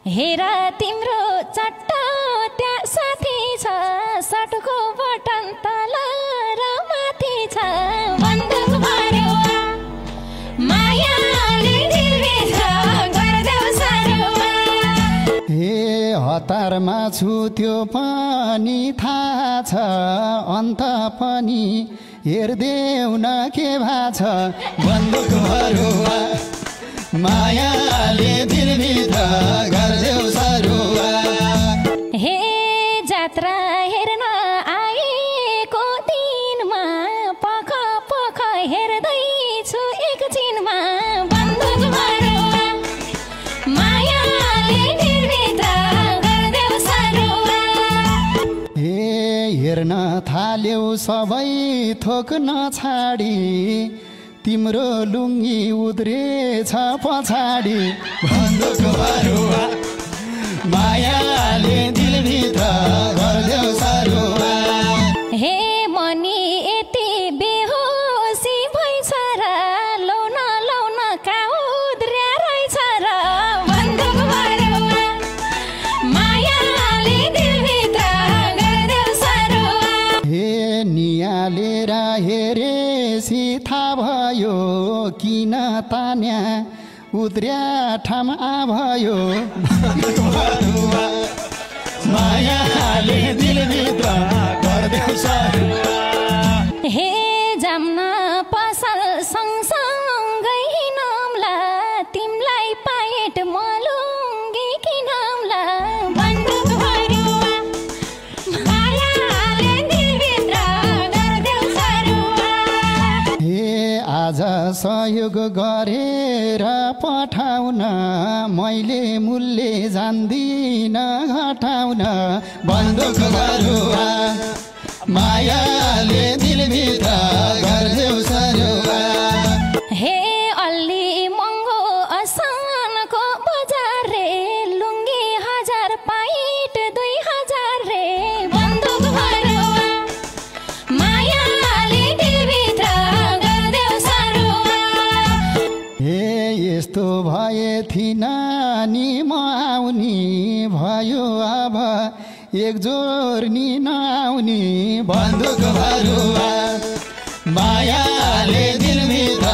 हेर तिम्रो चट्ट त्यहाँ साथी छ सटको बटन तल र माथि छ बन्दुक भरुवा मायाले दिलभित्र गर्देऊ सरुवा हे हतारमा छु त्यो पनि थाहा छ अन्त पनि हेर्देऊ न के भाछ बन्दुक भरुवा मायाले दिलभित्र गर्देऊ सरुवा हे जात्रा हेर्न आएको दिनमा पख पख हेर्दैछु एकछिनमा बन्दुक भरुवा मायाले दिलभित्र गर्देऊ सरुवा हे हेर्न थाल्यौ सबै थोक नछाडी तिम्रो लुङ्गी उद्रेछ पछाडि बन्दुक भरुवा मायाले दिलभित्र गर्देऊ सरुवा हे मनी यति बेहोसी भइछ र लौन लौन कहाँ उद्र्या रहेछ र बन्दुक भरुवा मायाले दिलभित्र गर्देऊ सरुवा हे नियालेर हेरेसी थाहा भयो किन तान्या उद्र्या ठाम आभयो बन्दुक भरुवा मायाले दिलभित्र गर्देऊ सरुवा हे जाम्न पसल सँगसँगै हिँडौँला तिमीलाई पाएट मलुङ्गी किनौँला बन्दुक भरुवा मायाले दिलभित्र गर्देऊ सरुवा हे आज सहयोग गरेर पठाउन मैले मूल्य जान्दिन घटाउन बन्दुक भरुवा मायाले दिलभित्र गर्देऊ सरुवा हे अलि महँगो असानको बजार रे लुङ्गी 1000 पाइट 2000 रे बन्दुक भरुवा मायाले दिलभित्र गर्देऊ सरुवा हे यस्तो भए थिन नि म आउनी भयो अब एक जोर्नी नआउनी बन्दुक भरुवा मायाले दिलभित्र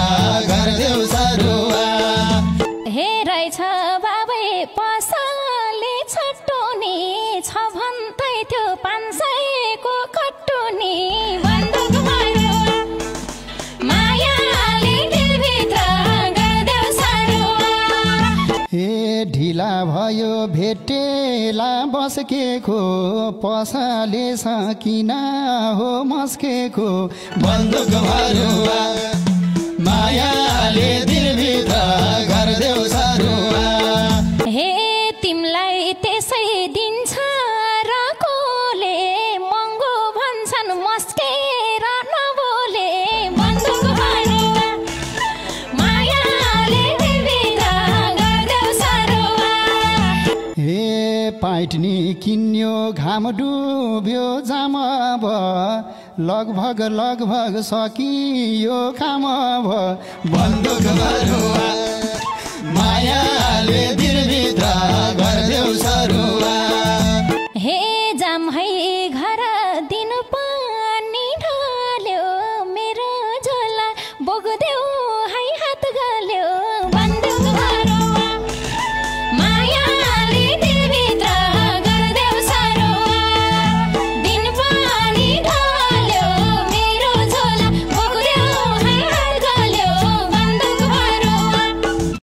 गर्देऊ सरुवा हे रहेछ बाबै पसलले छटोनी छ भन्दै थियो 500 को कटुनी बन्दुक भरुवा मायाले दिलभित्र गर्देऊ सरुवा हे ढिला भयो भेटेला बस्केको पसले सकिन हो मस्केको बन्दुक भरुवा मायाले दिलभित्र गर्देऊ सरुवा हे तिमलाई त्यसै दिन्छ र कोले महँगो भन्छन् मस्केर नबोले बन्दुक भरुवा मायाले दिलभित्र गर्देऊ सरुवा हे पाइटनी किन्यो घाम डुब्यो जाम अब लगभग सकियो काम अब बन्दुक भरुवा